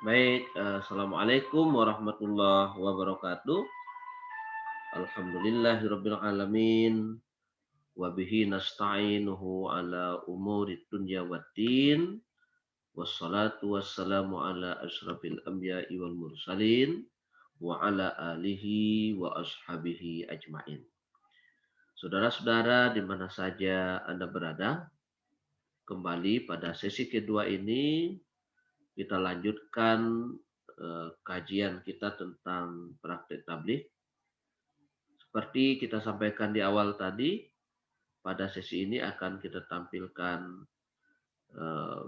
Baik, Assalamualaikum warahmatullahi wabarakatuh. Alhamdulillahirabbil alamin wa bihi nasta'inuhu ala umuri dunya waddin. Wassalatu wassalamu ala asyrafil anbiya'i wal mursalin wa ala alihi wa ashabihi ajmain. Saudara-saudara di mana saja Anda berada, kembali pada sesi kedua ini kita lanjutkan kajian kita tentang praktek tabligh. Seperti kita sampaikan di awal tadi, pada sesi ini akan kita tampilkan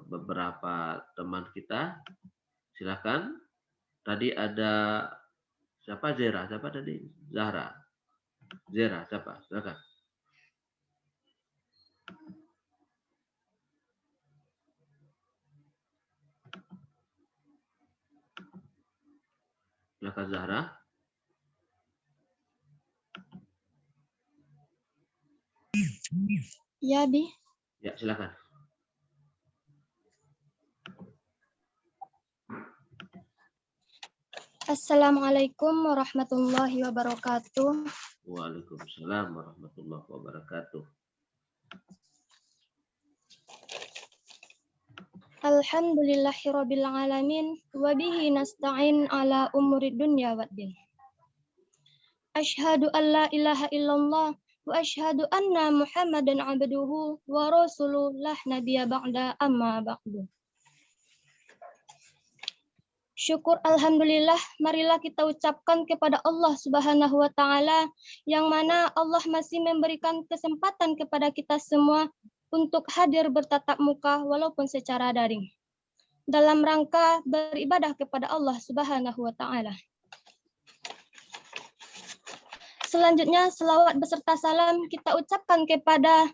beberapa teman kita. Silakan. Tadi ada siapa? Zera. Siapa tadi? Zahra. Zera. Siapa? Silakan. Silakan Zahra. Ya, Bi. Ya, silakan. Assalamualaikum warahmatullahi wabarakatuh. Waalaikumsalam warahmatullahi wabarakatuh. Alhamdulillahirabbil alamin wa bihi nasta'in ala umuri dunya waddin. Asyhadu an la ilaha illallah wa asyhadu anna Muhammadan abduhu wa rasuluh la nabiyya ba'da amma ba'du. Syukur alhamdulillah, marilah kita ucapkan kepada Allah Subhanahu wa taala yang mana Allah masih memberikan kesempatan kepada kita semua untuk hadir bertatap muka walaupun secara daring dalam rangka beribadah kepada Allah Subhanahu wa taala. Selanjutnya selawat beserta salam kita ucapkan kepada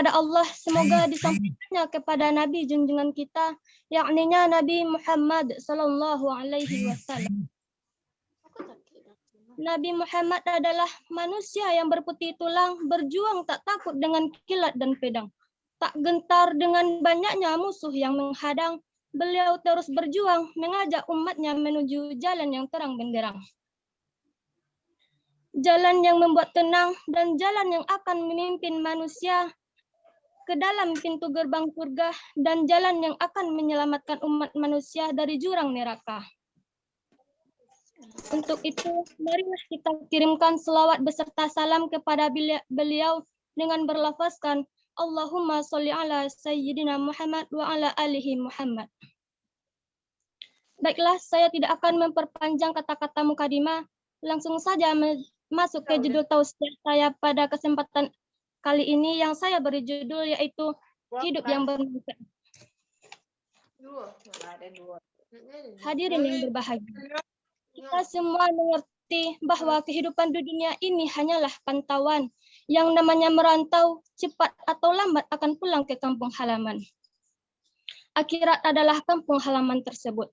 Allah, semoga disampaikannya kepada Nabi junjungan kita, yakninya Nabi Muhammad sallallahu alaihi wasallam. Nabi Muhammad adalah manusia yang berputih tulang, berjuang tak takut dengan kilat dan pedang, tak gentar dengan banyaknya musuh yang menghadang. Beliau terus berjuang mengajak umatnya menuju jalan yang terang benderang. Jalan yang membuat tenang dan jalan yang akan memimpin manusia ke dalam pintu gerbang surga dan jalan yang akan menyelamatkan umat manusia dari jurang neraka. Untuk itu, marilah kita kirimkan selawat beserta salam kepada beliau dengan berlafazkan Allahumma sholli ala Sayyidina Muhammad wa ala alihi Muhammad. Baiklah, saya tidak akan memperpanjang kata-kata mukadimah, langsung saja masuk ke judul tausiah saya pada kesempatan kali ini yang saya beri judul yaitu hidup yang bermanfaat. Hadirin yang berbahagia, kita semua mengerti bahwa kehidupan di dunia ini hanyalah pantauan. Yang namanya merantau, cepat atau lambat akan pulang ke kampung halaman. Akhirat adalah kampung halaman tersebut,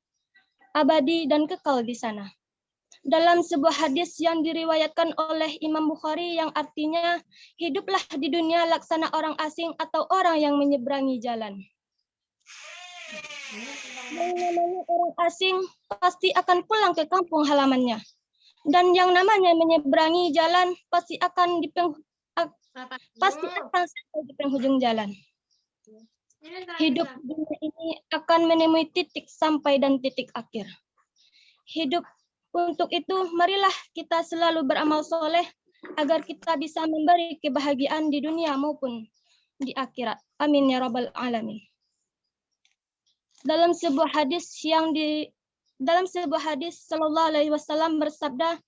abadi dan kekal di sana. Dalam sebuah hadis yang diriwayatkan oleh Imam Bukhari yang artinya, hiduplah di dunia laksana orang asing atau orang yang menyeberangi jalan. Yang namanya orang asing pasti akan pulang ke kampung halamannya. Dan yang namanya menyeberangi jalan pasti akan sampai di penghujung jalan. Hidup dunia ini akan menemui titik sampai dan titik akhir. Untuk itu, marilah kita selalu beramal soleh agar kita bisa memberi kebahagiaan di dunia maupun di akhirat. Amin ya rabbal alamin. Dalam sebuah hadis Sallallahu Alaihi Wasallam bersabda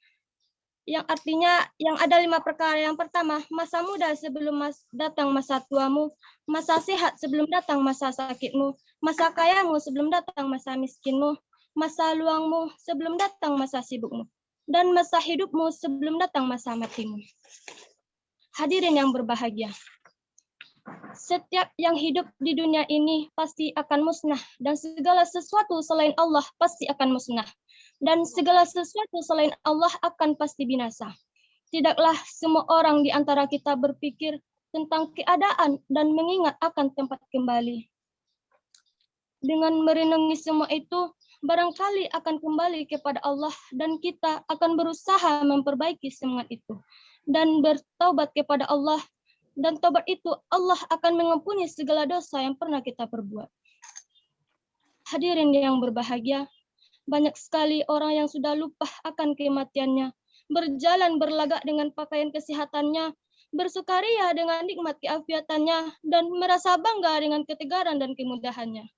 yang artinya yang ada 5 perkara. Yang pertama, masa muda sebelum datang masa tuamu, masa sehat sebelum datang masa sakitmu, masa kayamu sebelum datang masa miskinmu, masa luangmu sebelum datang masa sibukmu, dan masa hidupmu sebelum datang masa matimu. Hadirin yang berbahagia, setiap yang hidup di dunia ini pasti akan musnah, dan segala sesuatu selain Allah pasti akan musnah, dan segala sesuatu selain Allah akan pasti binasa. Tidaklah semua orang di antara kita berpikir tentang keadaan dan mengingat akan tempat kembali. Dengan merenungi semua itu, barangkali akan kembali kepada Allah dan kita akan berusaha memperbaiki semangat itu dan bertaubat kepada Allah, dan taubat itu Allah akan mengampuni segala dosa yang pernah kita perbuat. Hadirin yang berbahagia, banyak sekali orang yang sudah lupa akan kematiannya, berjalan berlagak dengan pakaian kesehatannya, bersukaria dengan nikmat keafiatannya, dan merasa bangga dengan ketegaran dan kemudahannya.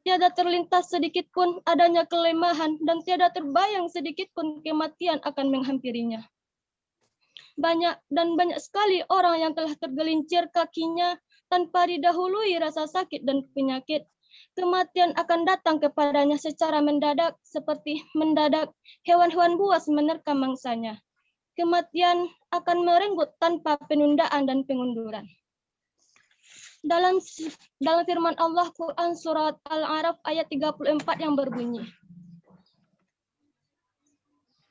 Tiada terlintas sedikit pun adanya kelemahan dan tiada terbayang sedikit pun kematian akan menghampirinya. Banyak sekali orang yang telah tergelincir kakinya tanpa didahului rasa sakit dan penyakit. Kematian akan datang kepadanya secara mendadak, seperti mendadak hewan-hewan buas menerkam mangsanya. Kematian akan merenggut tanpa penundaan dan pengunduran. Dalam firman Allah Quran surat Al-A'raf ayat 34 yang berbunyi,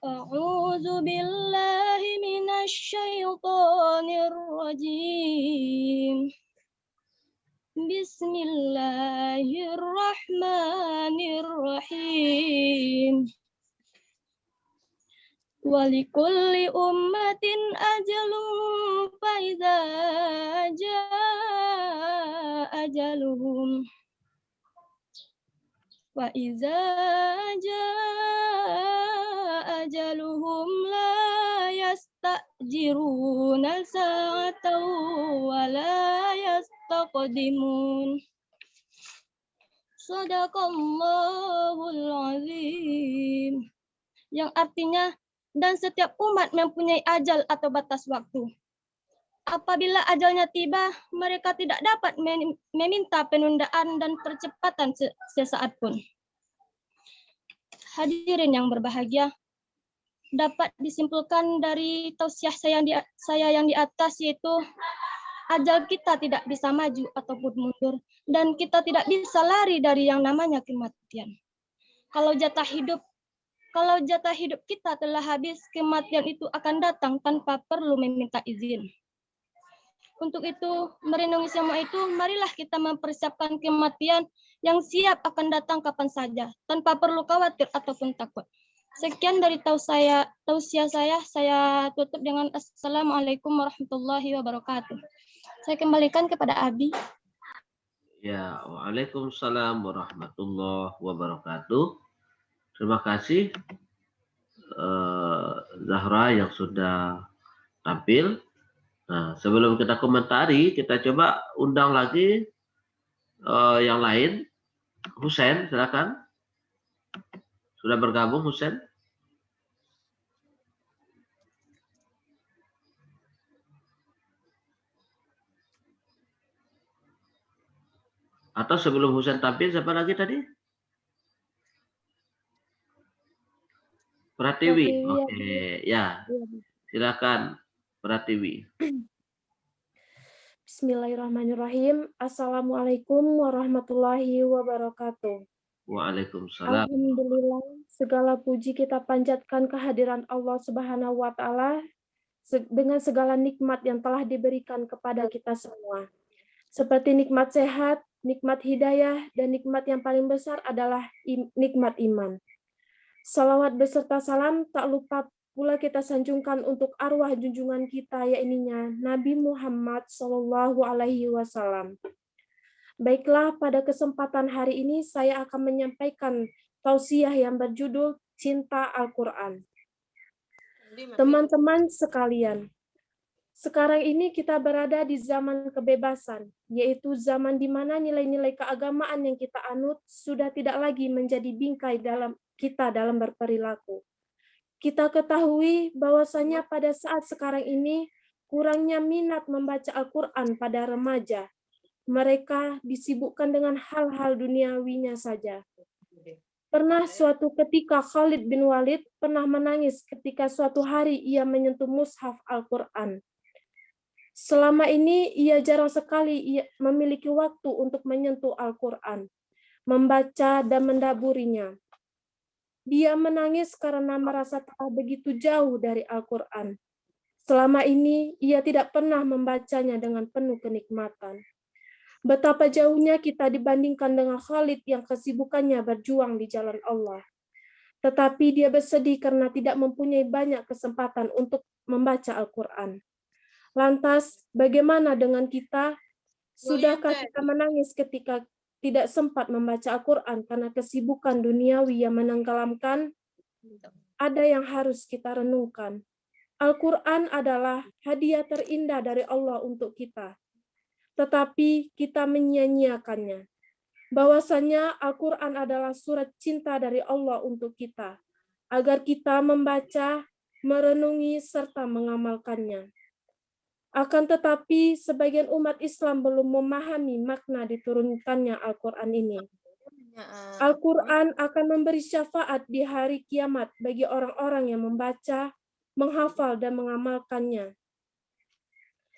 A'udzu billahi minasy syaithanir rajim. Bismillahirrahmanirrahim. Walikulli ummatin ajalun fa idza jaa ajaluhum wa idza jaa ajaluhum la yasta'jiruna sa'atan wa la yastaqdimun. Shadaqallahul azim. Yang artinya, dan setiap umat mempunyai ajal atau batas waktu. Apabila ajalnya tiba, mereka tidak dapat meminta penundaan dan percepatan sesaat pun. Hadirin yang berbahagia, dapat disimpulkan dari tausiah saya yang di atas, yaitu ajal kita tidak bisa maju ataupun mundur, dan kita tidak bisa lari dari yang namanya kematian. Kalau jatah hidup kita telah habis, kematian itu akan datang tanpa perlu meminta izin. Untuk itu, merenungi semua itu, marilah kita mempersiapkan kematian yang siap akan datang kapan saja, tanpa perlu khawatir ataupun takut. Sekian dari tausiah saya tutup dengan Assalamualaikum warahmatullahi wabarakatuh. Saya kembalikan kepada Abi. Ya, waalaikumsalam warahmatullahi wabarakatuh. Terima kasih Zahra yang sudah tampil. Nah, sebelum kita komentari, kita coba undang lagi yang lain. Husain, silakan. Sudah bergabung, Husain? Atau sebelum Husain tampil, siapa lagi tadi? Pratiwi. Oke, ya. Silakan Pratiwi. Bismillahirrahmanirrahim. Assalamualaikum warahmatullahi wabarakatuh. Waalaikumsalam. Alhamdulillah, segala puji kita panjatkan kehadiran Allah Subhanahu wa Ta'ala dengan segala nikmat yang telah diberikan kepada kita semua. Seperti nikmat sehat, nikmat hidayah, dan nikmat yang paling besar adalah nikmat iman. Salawat beserta salam tak lupa pula kita sanjungkan untuk arwah junjungan kita, yaitu Nabi Muhammad SAW. Baiklah, pada kesempatan hari ini saya akan menyampaikan tausiah yang berjudul Cinta Al-Quran. Teman-teman sekalian, sekarang ini kita berada di zaman kebebasan, yaitu zaman di mana nilai-nilai keagamaan yang kita anut sudah tidak lagi menjadi bingkai dalam berperilaku. Kita ketahui bahwasanya pada saat sekarang ini kurangnya minat membaca Al-Quran pada remaja. Mereka disibukkan dengan hal-hal duniawinya saja. Pernah suatu ketika Khalid bin Walid pernah menangis ketika suatu hari ia menyentuh mushaf Al-Quran. Selama ini ia jarang sekali memiliki waktu untuk menyentuh Al-Quran, membaca dan mendaburinya. Dia menangis karena merasa telah begitu jauh dari Al-Quran. Selama ini ia tidak pernah membacanya dengan penuh kenikmatan. Betapa jauhnya kita dibandingkan dengan Khalid yang kesibukannya berjuang di jalan Allah. Tetapi dia bersedih karena tidak mempunyai banyak kesempatan untuk membaca Al-Quran. Lantas, bagaimana dengan kita? Sudahkah kita menangis ketika tidak sempat membaca Al-Quran karena kesibukan duniawi yang menenggelamkan? Ada yang harus kita renungkan. Al-Quran adalah hadiah terindah dari Allah untuk kita. Tetapi kita menyia-nyiakannya. Bahwasanya Al-Quran adalah surat cinta dari Allah untuk kita, agar kita membaca, merenungi, serta mengamalkannya. Akan tetapi, sebagian umat Islam belum memahami makna diturunkannya Al-Quran ini. Al-Quran akan memberi syafaat di hari kiamat bagi orang-orang yang membaca, menghafal, dan mengamalkannya.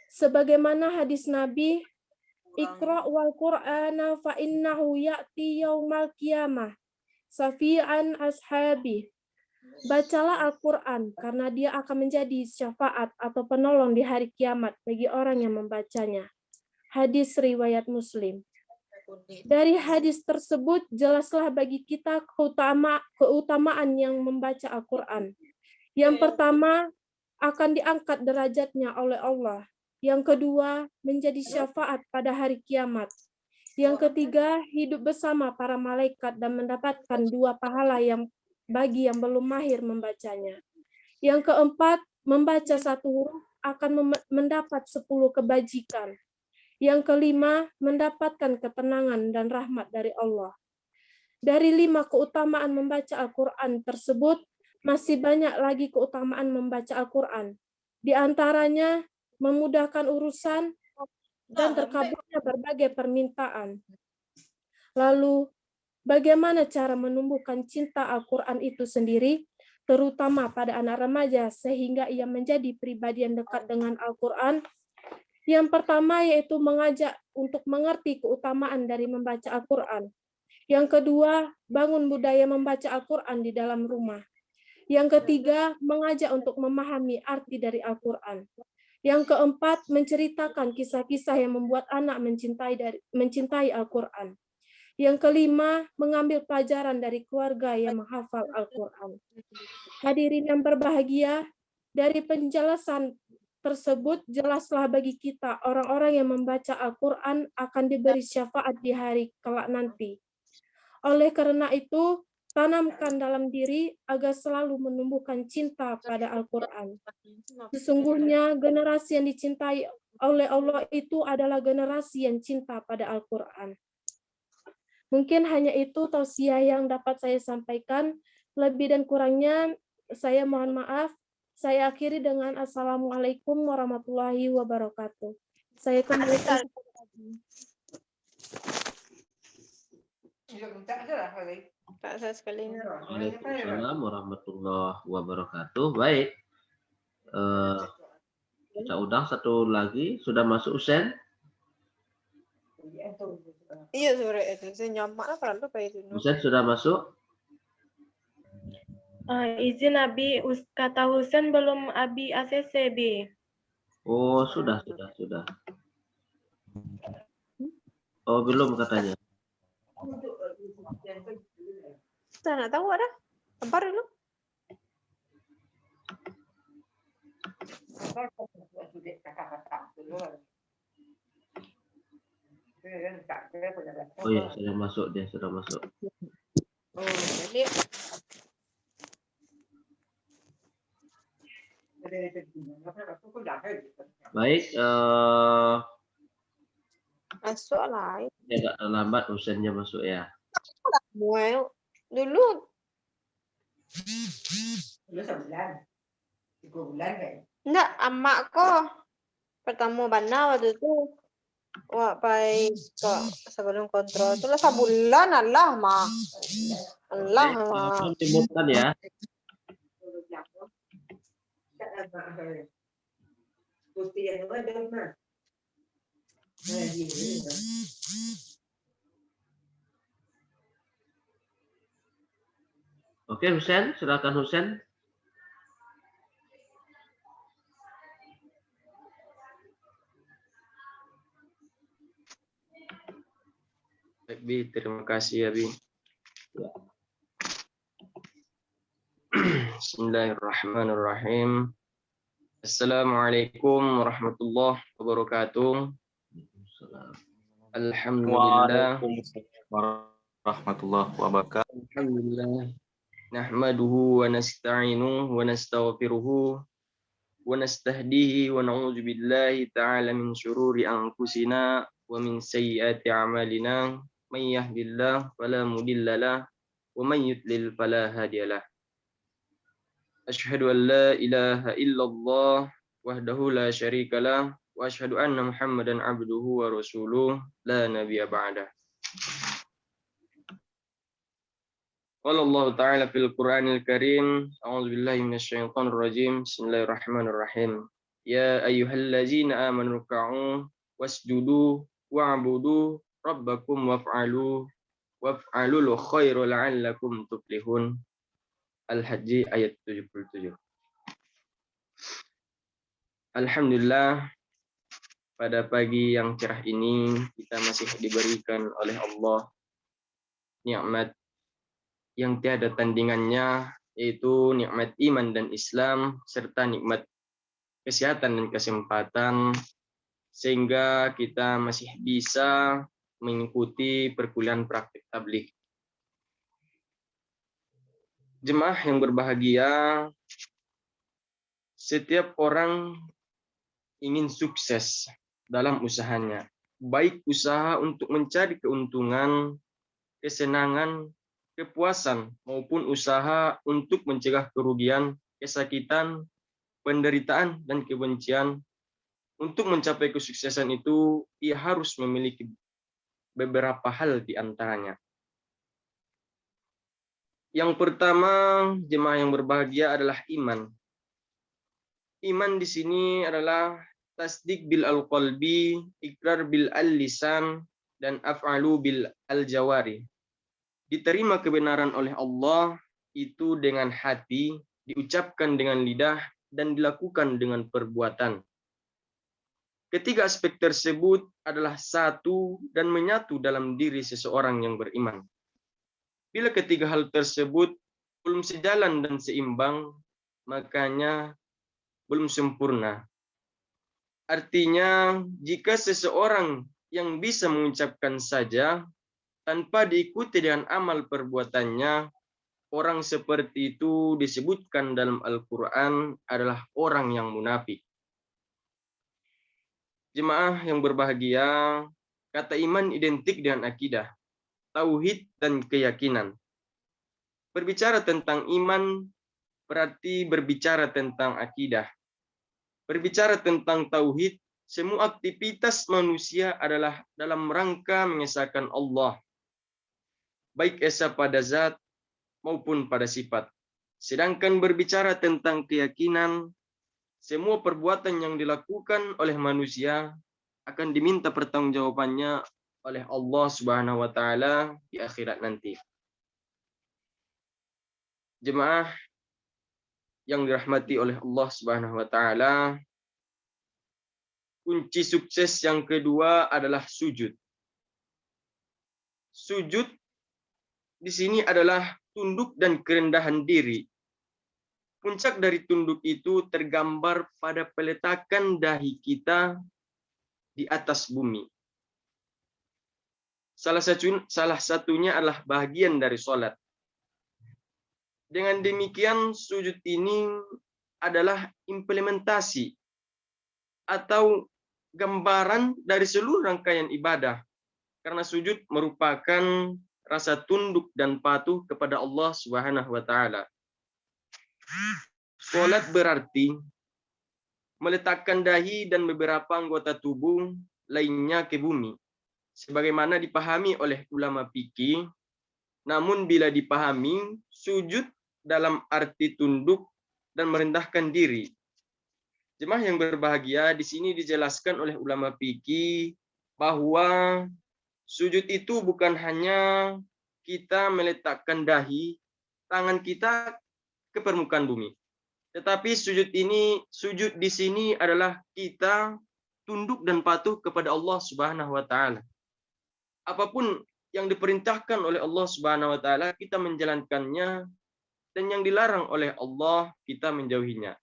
Sebagaimana hadis Nabi, Iqra' wal Qur'ana fa innahu ya'ti yaumal qiyamah safi'an ashabi. Bacalah Al-Quran karena dia akan menjadi syafaat atau penolong di hari kiamat bagi orang yang membacanya. Hadis riwayat Muslim. Dari hadis tersebut jelaslah bagi kita keutamaan yang membaca Al-Quran. Yang pertama, akan diangkat derajatnya oleh Allah. Yang kedua, menjadi syafaat pada hari kiamat. Yang ketiga, hidup bersama para malaikat dan mendapatkan 2 pahala yang bagi yang belum mahir membacanya. Yang keempat, membaca 1 huruf akan mendapat 10 kebajikan. Yang kelima, mendapatkan ketenangan dan rahmat dari Allah. Dari 5 keutamaan membaca Al-Quran tersebut, masih banyak lagi keutamaan membaca Al-Quran. Di antaranya, memudahkan urusan dan terkabulnya berbagai permintaan. Lalu, bagaimana cara menumbuhkan cinta Al-Quran itu sendiri, terutama pada anak remaja, sehingga ia menjadi pribadi yang dekat dengan Al-Quran? Yang pertama yaitu mengajak untuk mengerti keutamaan dari membaca Al-Quran. Yang kedua, bangun budaya membaca Al-Quran di dalam rumah. Yang ketiga, mengajak untuk memahami arti dari Al-Quran. Yang keempat, menceritakan kisah-kisah yang membuat anak mencintai Al-Quran. Yang kelima, mengambil pelajaran dari keluarga yang menghafal Al-Quran. Hadirin yang berbahagia, dari penjelasan tersebut jelaslah bagi kita orang-orang yang membaca Al-Quran akan diberi syafaat di hari kelak nanti. Oleh karena itu, tanamkan dalam diri agar selalu menumbuhkan cinta pada Al-Quran. Sesungguhnya generasi yang dicintai oleh Allah itu adalah generasi yang cinta pada Al-Quran. Mungkin hanya itu tausiah yang dapat saya sampaikan. Lebih dan kurangnya saya mohon maaf. Saya akhiri dengan Assalamualaikum warahmatullahi wabarakatuh. Saya kembalikan. Waalaikumsalam warahmatullahi wabarakatuh. Baik. Kita undang satu lagi. Sudah masuk Usen? Iya sore itu. Saya nyamak lah kalau kayak itu. Usen sudah masuk? Izin Abi, kata Husen belum Abi ACC, Bi. Oh, sudah. Oh, belum katanya. Saya nggak tahu ada. Kabar dulu. Oh ya, sudah masuk dia, sudah masuk. Oh, jadi Baik, masuk lah. agak terlambat Usennya masuk ya. Well, dulu. Enggak, emak kok. Pertama bana waktu itu. Wah, baik kok sebelum kontrol itu lah sebulan Allah mah. Allah mah. Timurkan ya. Oke, Husen, silakan Husen. Baik, Bi, terima kasih ya, Bi. Bismillahirrahmanirrahim. Assalamualaikum warahmatullahi wabarakatuh. Alhamdulillah. Waalaikumsalam warahmatullahi wabarakatuh. Alhamdulillah. Nahmaduhu wa nasta'inuhu wa nastaghfiruhu wa nastahdihi wa na'udzu billahi ta'ala min syururi anfusina wa min sayyiati a'malina. May yahdihillahu fala mudilla lahu wa may yudlil fala hadiyalah. Asyhadu an la ilaha illallah wahdahu la syarika lah wa asyhadu anna Muhammadan abduhu wa rasuluh la nabiyya ba'dah. Qala Allah Ta'ala fil Qur'anil Karim, a'udzu billahi minasyaitonir rajim. Bismillahirrahmanirrahim. Ya ayyuhallazina amanu ruk'u wasjudu wa'budu rabbakum waf'alul khaira la'allakum tuflihun. Al-Hajj ayat 77. Alhamdulillah, pada pagi yang cerah ini kita masih diberikan oleh Allah nikmat yang tiada tandingannya, yaitu nikmat iman dan Islam serta nikmat kesehatan dan kesempatan, sehingga kita masih bisa mengikuti perkuliahan praktik tabligh. Jemaah yang berbahagia, setiap orang ingin sukses dalam usahanya, baik usaha untuk mencari keuntungan, kesenangan, kepuasan, maupun usaha untuk mencegah kerugian, kesakitan, penderitaan, dan kebencian. Untuk mencapai kesuksesan itu, ia harus memiliki beberapa hal di antaranya. Yang pertama, jemaah yang berbahagia, adalah iman. Iman di sini adalah tasdik bil al-qalbi, ikrar bil al-lisan, dan af'alu bil al-jawari. Diterima kebenaran oleh Allah itu dengan hati, diucapkan dengan lidah, dan dilakukan dengan perbuatan. Ketiga aspek tersebut adalah satu dan menyatu dalam diri seseorang yang beriman. Bila ketiga hal tersebut belum sejalan dan seimbang, makanya belum sempurna. Artinya, jika seseorang yang bisa mengucapkan saja tanpa diikuti dengan amal perbuatannya, orang seperti itu disebutkan dalam Al-Quran adalah orang yang munafik. Jemaah yang berbahagia, kata iman identik dengan akidah, tauhid, dan keyakinan. Berbicara tentang iman berarti berbicara tentang akidah. Berbicara tentang tauhid, semua aktivitas manusia adalah dalam rangka mengesahkan Allah, baik esa pada zat maupun pada sifat. Sedangkan berbicara tentang keyakinan, semua perbuatan yang dilakukan oleh manusia akan diminta pertanggungjawabannya oleh Allah Subhanahu wa taala di akhirat nanti. Jemaah yang dirahmati oleh Allah Subhanahu wa taala, kunci sukses yang kedua adalah sujud. Sujud di sini adalah tunduk dan kerendahan diri. Puncak dari tunduk itu tergambar pada peletakan dahi kita di atas bumi. Salah satunya adalah bagian dari sholat. Dengan demikian, sujud ini adalah implementasi atau gambaran dari seluruh rangkaian ibadah. Karena sujud merupakan rasa tunduk dan patuh kepada Allah Subhanahu wa taala. Salat berarti meletakkan dahi dan beberapa anggota tubuh lainnya ke bumi, sebagaimana dipahami oleh ulama fikih. Namun bila dipahami sujud dalam arti tunduk dan merendahkan diri. Jemaah yang berbahagia, di sini dijelaskan oleh ulama fikih bahwa sujud itu bukan hanya kita meletakkan dahi, tangan kita ke permukaan bumi. Tetapi sujud di sini adalah kita tunduk dan patuh kepada Allah Subhanahu wa taala. Apapun yang diperintahkan oleh Allah Subhanahu wa taala kita menjalankannya, dan yang dilarang oleh Allah kita menjauhinya.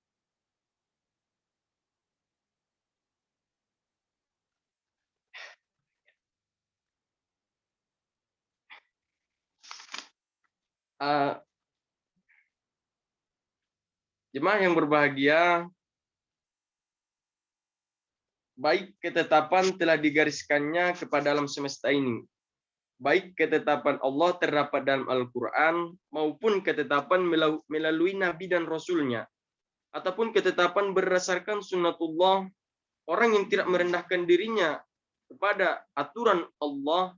Jemaah yang berbahagia, baik ketetapan telah digariskannya kepada alam semesta ini, baik ketetapan Allah terdapat dalam Al-Quran, maupun ketetapan melalui Nabi dan Rasulnya, ataupun ketetapan berdasarkan sunnatullah. Orang yang tidak merendahkan dirinya kepada aturan Allah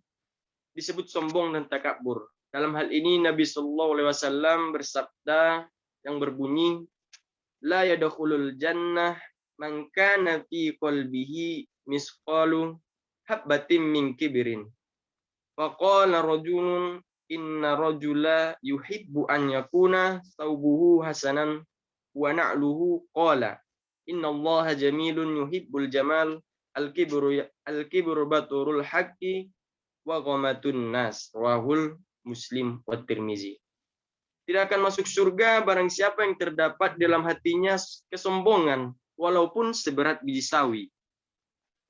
disebut sombong dan takabur. Dalam hal ini Nabi Shallallahu Alaihi Wasallam bersabda yang berbunyi, la yadkhulul jannah man kana fi qalbihi misqalu habbatin min kibrin. Faqala rajulun inna rajula yuhibbu an yakuna thawbuhu hasanan wa na'luhu qala inna allaha jamilun yuhibbul jamal al-kibru baturul haqqi wa ghamatun nas rawahul Muslim wa Tirmizi. Tidak akan masuk surga barang siapa yang terdapat dalam hatinya kesombongan walaupun seberat biji sawi.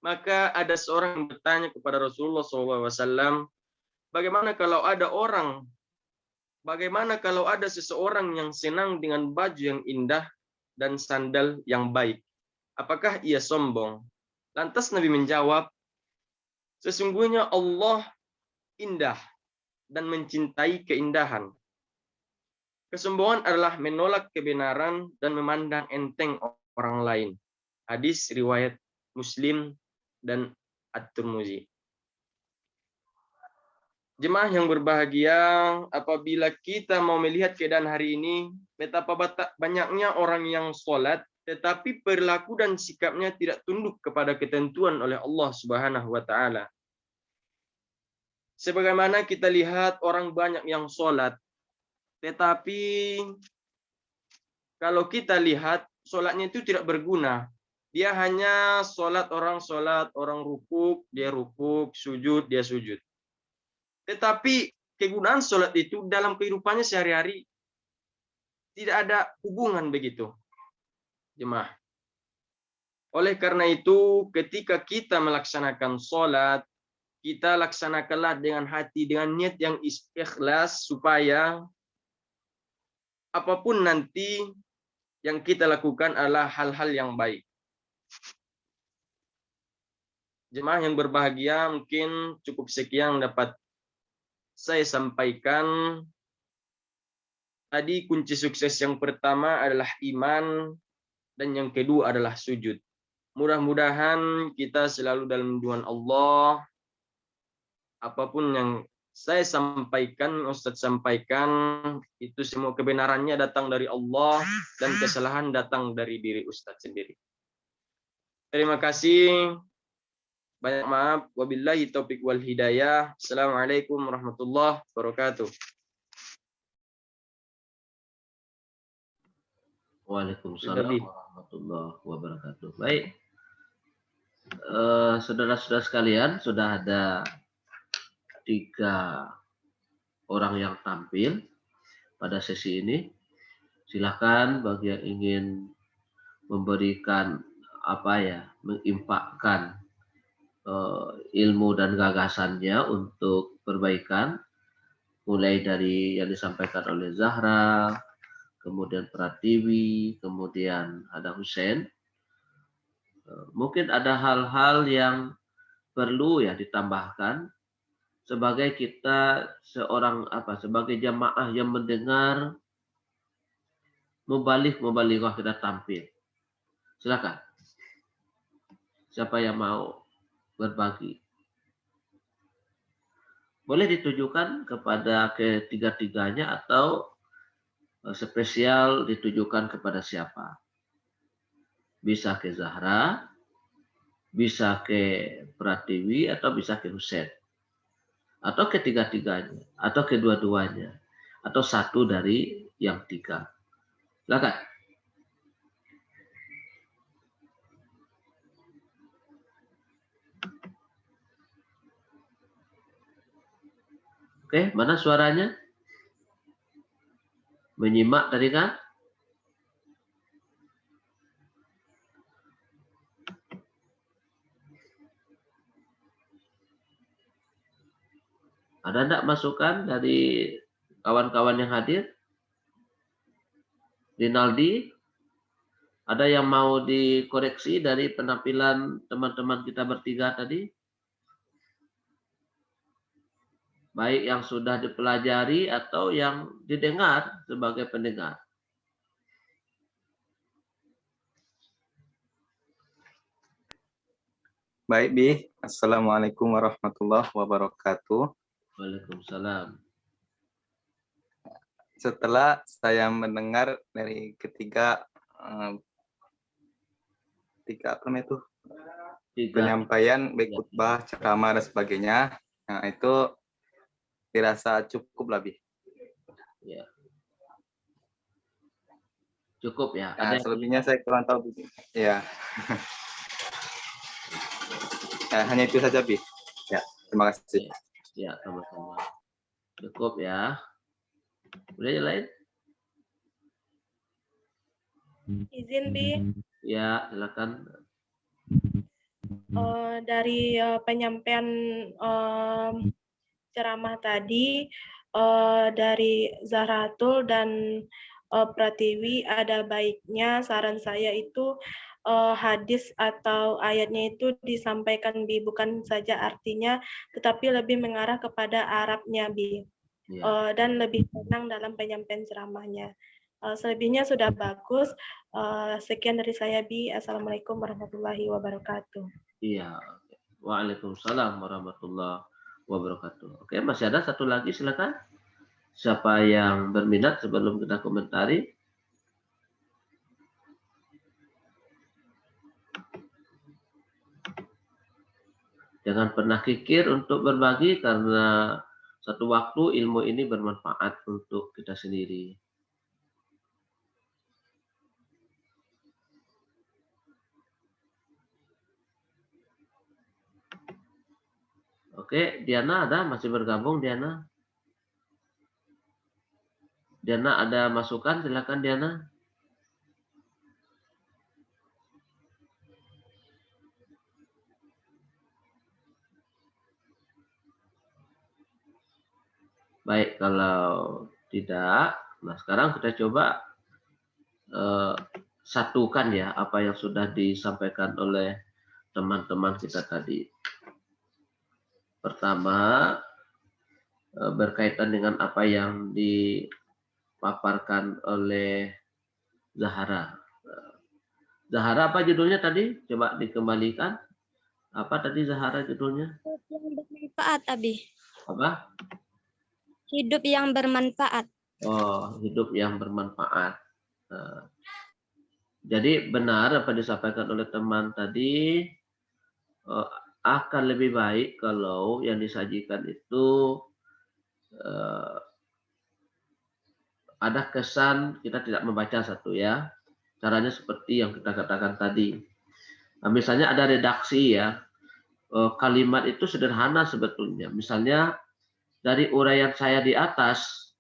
Maka ada seorang yang bertanya kepada Rasulullah SAW, bagaimana kalau ada seseorang yang senang dengan baju yang indah dan sandal yang baik? Apakah ia sombong? Lantas Nabi menjawab, sesungguhnya Allah indah dan mencintai keindahan. Kesombongan adalah menolak kebenaran dan memandang enteng orang lain. Hadis riwayat Muslim dan At-Tirmizi. Jemaah yang berbahagia, apabila kita mau melihat keadaan hari ini, betapa banyaknya orang yang sholat, tetapi perilaku dan sikapnya tidak tunduk kepada ketentuan oleh Allah Subhanahu wa taala. Sebagaimana kita lihat orang banyak yang sholat, tetapi kalau kita lihat sholatnya itu tidak berguna. Dia hanya sholat, orang rukuk, dia rukuk, sujud, dia sujud. Tetapi kegunaan sholat itu dalam kehidupannya sehari-hari tidak ada hubungan begitu, jemaah. Oleh karena itu, ketika kita melaksanakan sholat, kita laksanakanlah dengan hati, dengan niat yang ikhlas, supaya apapun nanti yang kita lakukan adalah hal-hal yang baik. Jemaah yang berbahagia, mungkin cukup sekian dapat saya sampaikan. Tadi kunci sukses yang pertama adalah iman, dan yang kedua adalah sujud. Mudah-mudahan kita selalu dalam lindungan Allah. Apapun yang saya sampaikan, Ustadz sampaikan, itu semua kebenarannya datang dari Allah dan kesalahan datang dari diri Ustadz sendiri. Terima kasih. Banyak maaf. Wabillahi taufiq wal hidayah. Assalamualaikum warahmatullahi wabarakatuh. Waalaikumsalam warahmatullahi wabarakatuh. Baik, saudara-saudara sekalian, sudah ada 3 orang yang tampil pada sesi ini. Silakan bagi yang ingin memberikan menginfakkan ilmu dan gagasannya untuk perbaikan, mulai dari yang disampaikan oleh Zahra, kemudian Pratiwi, kemudian ada Hussein. Mungkin ada hal-hal yang perlu ya ditambahkan sebagai kita sebagai jamaah yang mendengar, mubalighah kita tampil. Silakan. Siapa yang mau berbagi? Boleh ditujukan kepada ketiga-tiganya atau spesial ditujukan kepada siapa? Bisa ke Zahra, bisa ke Pratiwi, atau bisa ke Hussein. Atau ketiga-tiganya, atau kedua-duanya, atau satu dari yang 3. Silakan. Oke, mana suaranya? Menyimak tadi kan? Ada enggak masukan dari kawan-kawan yang hadir? Rinaldi, ada yang mau dikoreksi dari penampilan teman-teman kita bertiga tadi? Baik yang sudah dipelajari atau yang didengar sebagai pendengar. Baik, Bi. Assalamualaikum warahmatullahi wabarakatuh. Waalaikumsalam. Setelah saya mendengar dari ketiga penyampaian baik khutbah, ceramah dan sebagainya, nah itu dirasa cukup lebih. Ya. Cukup ya. Nah, selebihnya saya kurang tahu. Ya. Nah, hanya itu saja, Bi. Ya, terima kasih. Ya, sama-sama. Cukup ya. Udah yang lain? Izin, Bi. Ya, silakan. Dari penyampaian ceramah tadi dari Zahratul dan Pratiwi, ada baiknya saran saya itu hadis atau ayatnya itu disampaikan, Bi, bukan saja artinya tetapi lebih mengarah kepada Arabnya, Bi. Dan lebih tenang dalam penyampaian ceramahnya. Selebihnya sudah bagus. Sekian dari saya, Bi. Assalamualaikum warahmatullahi wabarakatuh. Iya. Waalaikumsalam warahmatullahi wabarakatuh. Oke, masih ada satu lagi, silakan. Siapa yang berminat sebelum kita komentari? Jangan pernah kikir untuk berbagi karena satu waktu ilmu ini bermanfaat untuk kita sendiri. Oke, Diana ada? Masih bergabung, Diana? Diana ada masukan? Silakan, Diana. Baik, kalau tidak, nah sekarang kita coba satukan ya apa yang sudah disampaikan oleh teman-teman kita tadi. Pertama, berkaitan dengan apa yang dipaparkan oleh Zahara. Zahara apa judulnya tadi? Coba dikembalikan. Apa tadi Zahara judulnya? Hidup yang bermanfaat, Abi. Apa? Hidup yang bermanfaat. Oh, hidup yang bermanfaat. Jadi benar apa disampaikan oleh teman tadi, akan lebih baik kalau yang disajikan itu ada kesan kita tidak membaca satu ya. Caranya seperti yang kita katakan tadi. Nah, misalnya ada redaksi ya, kalimat itu sederhana sebetulnya. Misalnya dari uraian saya di atas,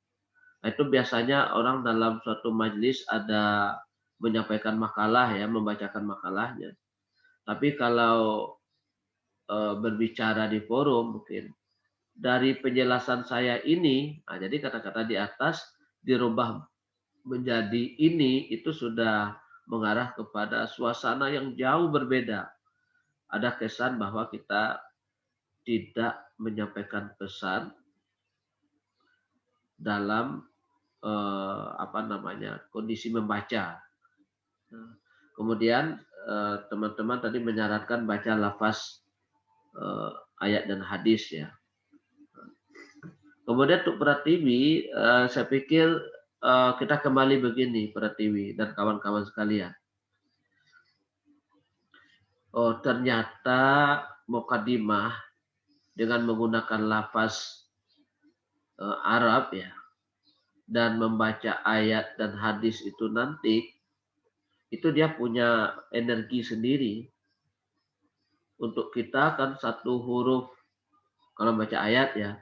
itu biasanya orang dalam suatu majelis ada menyampaikan makalah ya, membacakan makalahnya. Tapi kalau berbicara di forum mungkin dari penjelasan saya ini, nah jadi kata-kata di atas dirubah menjadi ini, itu sudah mengarah kepada suasana yang jauh berbeda. Ada kesan bahwa kita tidak menyampaikan pesan dalam kondisi membaca. Kemudian teman-teman tadi menyarankan baca lafaz ayat dan hadis ya. Kemudian untuk Pratiwi, saya pikir kita kembali begini Pratiwi dan kawan-kawan sekalian. Oh, ternyata mukadimah dengan menggunakan lafaz Arab ya, dan membaca ayat dan hadis itu nanti, itu dia punya energi sendiri. Untuk kita kan satu huruf, kalau baca ayat ya,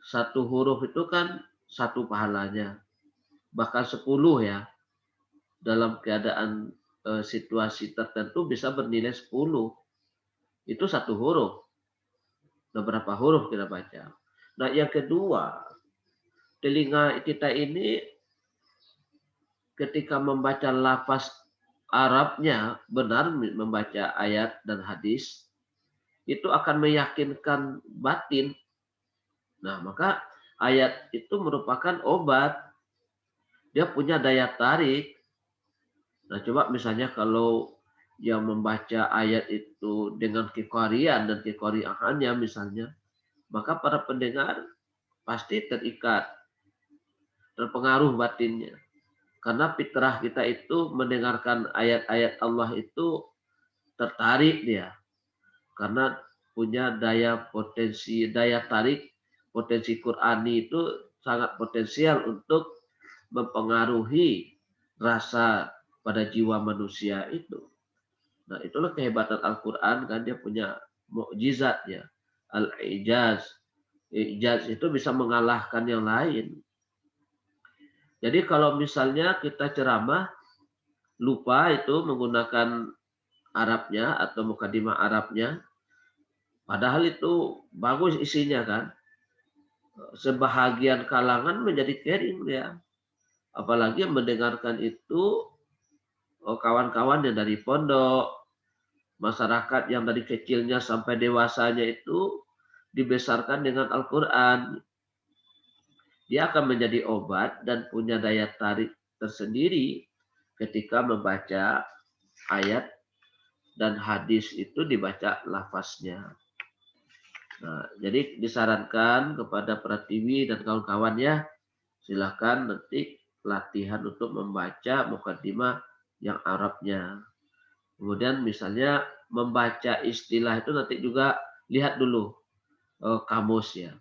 satu huruf itu kan satu pahalanya, bahkan 10 ya. Dalam keadaan situasi tertentu bisa bernilai 10. Itu satu huruf. Nah, berapa huruf kita baca? Nah, yang kedua, telinga kita ini ketika membaca lafaz Arabnya, benar membaca ayat dan hadis, itu akan meyakinkan batin. Nah, maka ayat itu merupakan obat. Dia punya daya tarik. Nah, coba misalnya kalau yang membaca ayat itu dengan kekarian dan kekariahannya misalnya, maka para pendengar pasti terikat, terpengaruh batinnya. Karena fitrah kita itu mendengarkan ayat-ayat Allah itu tertarik dia. Karena punya daya tarik, potensi Qur'ani itu sangat potensial untuk mempengaruhi rasa pada jiwa manusia itu. Nah, itulah kehebatan Al-Quran, kan dia punya mukjizat ya. Al-ijaz. Ijaz itu bisa mengalahkan yang lain. Jadi kalau misalnya kita ceramah, lupa itu menggunakan Arabnya atau mukadimah Arabnya, padahal itu bagus isinya kan. Sebahagian kalangan menjadi kering ya. Apalagi yang mendengarkan itu kawan-kawan yang dari pondok, masyarakat yang dari kecilnya sampai dewasanya itu dibesarkan dengan Al-Quran. Dia akan menjadi obat dan punya daya tarik tersendiri ketika membaca ayat dan hadis itu dibaca lafaznya. Nah, jadi disarankan kepada Pratiwi dan kawan-kawan ya, silakan nanti latihan untuk membaca mukadimah yang Arabnya. Kemudian misalnya membaca istilah itu nanti juga lihat dulu kamus ya.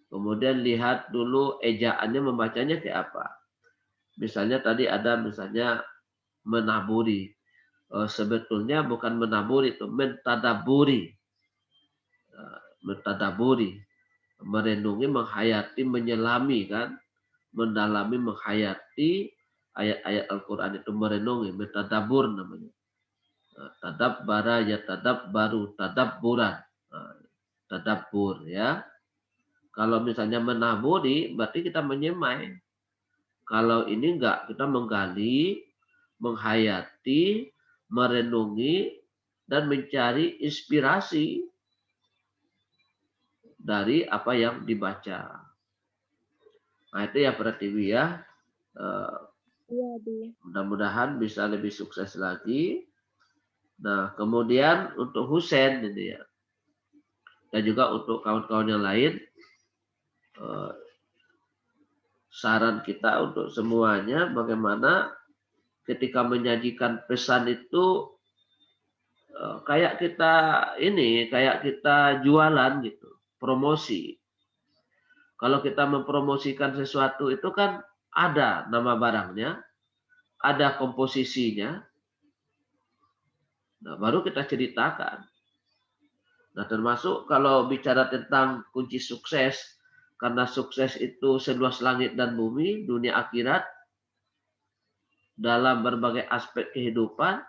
Kemudian lihat dulu ejaannya membacanya kayak apa. Misalnya tadi ada misalnya menaburi. Sebetulnya bukan menaburi itu, mentadaburi. Mentadaburi. Merenungi, menghayati, menyelami kan. Mendalami, menghayati ayat-ayat Al-Quran itu merenungi. Mentadabur namanya. Tadabbara ya tadabbaru, tadabburan. Tadabbur ya. Kalau misalnya menaburi berarti kita menyemai. Kalau ini enggak, kita menggali, menghayati, merenungi dan mencari inspirasi dari apa yang dibaca. Nah, itu ya Pratiwi ya. Iya, Bi. Mudah-mudahan bisa lebih sukses lagi. Nah, kemudian untuk Husen ini ya, dan juga untuk kawan-kawan yang lain, saran kita untuk semuanya bagaimana ketika menyajikan pesan itu kayak kita jualan gitu, promosi. Kalau kita mempromosikan sesuatu itu kan ada nama barangnya, ada komposisinya. Nah, baru kita ceritakan. Nah, termasuk kalau bicara tentang kunci sukses, karena sukses itu seluas langit dan bumi, dunia akhirat, dalam berbagai aspek kehidupan,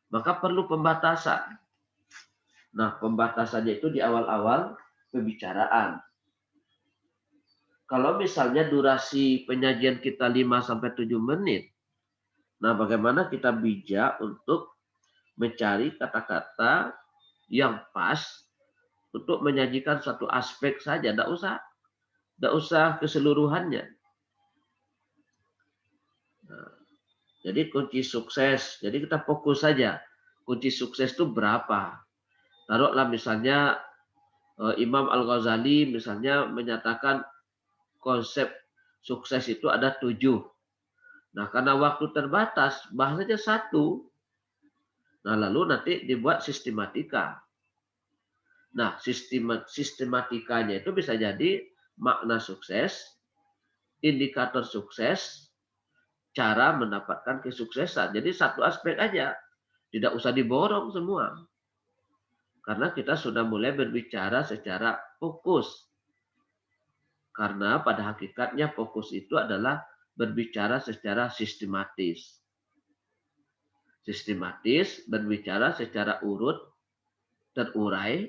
maka perlu pembatasan. Nah, pembatasannya itu di awal-awal pembicaraan. Kalau misalnya durasi penyajian kita 5-7 menit, nah bagaimana kita bijak untuk mencari kata-kata yang pas untuk menyajikan satu aspek saja, tidak usah keseluruhannya. Nah, jadi kunci sukses, jadi kita fokus saja. Kunci sukses itu berapa? Taruhlah misalnya Imam Al-Ghazali misalnya menyatakan konsep sukses itu ada 7. Nah, karena waktu terbatas, bahasanya 1. Nah, lalu nanti dibuat sistematika. Nah, sistematikanya itu bisa jadi makna sukses, indikator sukses, cara mendapatkan kesuksesan. Jadi satu aspek aja. Tidak usah diborong semua. Karena kita sudah mulai berbicara secara fokus. Karena pada hakikatnya fokus itu adalah berbicara secara sistematis. Sistematis berbicara secara urut, terurai,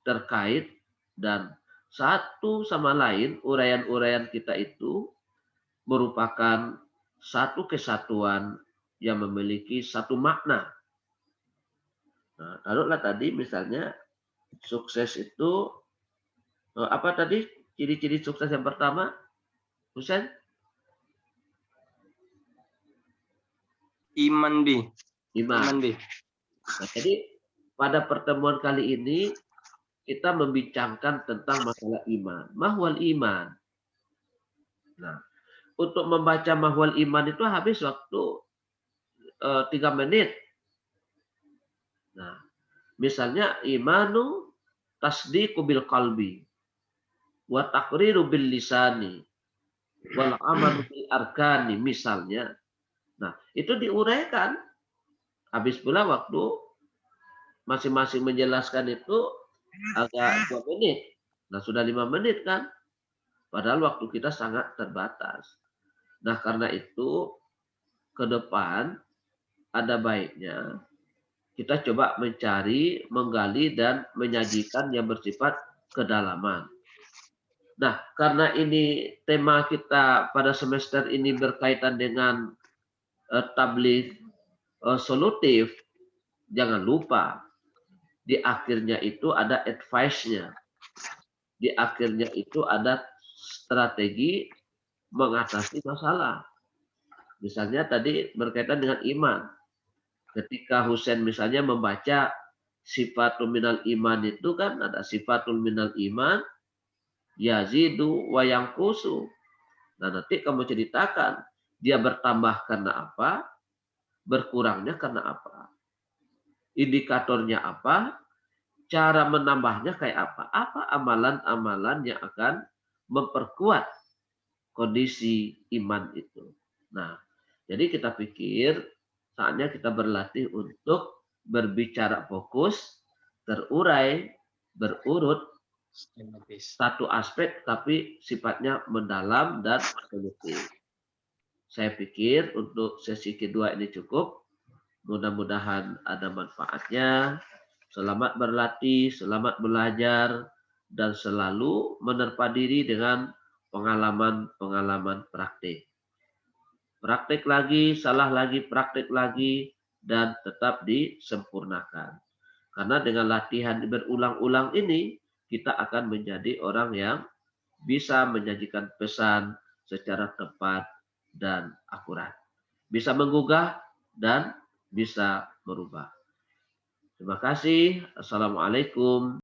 terkait, dan satu sama lain uraian-uraian kita itu merupakan satu kesatuan yang memiliki satu makna. Nah, taruhlah tadi misalnya sukses itu apa tadi ciri-ciri sukses yang pertama, Husain? Iman bi. Iman. Iman bi. Nah, jadi pada pertemuan kali ini kita membincangkan tentang masalah iman. Mahwal iman. Nah, untuk membaca mahwal iman itu habis waktu 3 menit. Nah, misalnya imanu tasdiqu bil qalbi wa taqriru bil lisani wal amalu bil arkani misalnya. Nah, itu diuraikan. Habis pula waktu masing-masing menjelaskan itu agak 2 menit. Nah, sudah 5 menit kan? Padahal waktu kita sangat terbatas. Nah, karena itu ke depan ada baiknya kita coba mencari, menggali, dan menyajikan yang bersifat kedalaman. Nah, karena ini tema kita pada semester ini berkaitan dengan tabligh solutif, jangan lupa di akhirnya itu ada advice-nya. Di akhirnya itu ada strategi mengatasi masalah. Misalnya tadi berkaitan dengan iman. Ketika Husain misalnya membaca sifatul minal iman itu kan ada sifatul minal iman, yazidu wa yanqusu. Nah, nanti kamu ceritakan dia bertambah karena apa, berkurangnya karena apa. Indikatornya apa, cara menambahnya kayak apa. Apa amalan-amalan yang akan memperkuat kondisi iman itu. Nah, jadi kita pikir saatnya kita berlatih untuk berbicara fokus, terurai, berurut, satu aspek tapi sifatnya mendalam dan solutif. Saya pikir untuk sesi kedua ini cukup. Mudah-mudahan ada manfaatnya. Selamat berlatih, selamat belajar, dan selalu menerpa diri dengan pengalaman-pengalaman praktik. Praktik lagi, salah lagi, praktik lagi, dan tetap disempurnakan. Karena dengan latihan berulang-ulang ini, kita akan menjadi orang yang bisa menyajikan pesan secara tepat dan akurat. Bisa menggugah dan bisa merubah. Terima kasih. Assalamualaikum.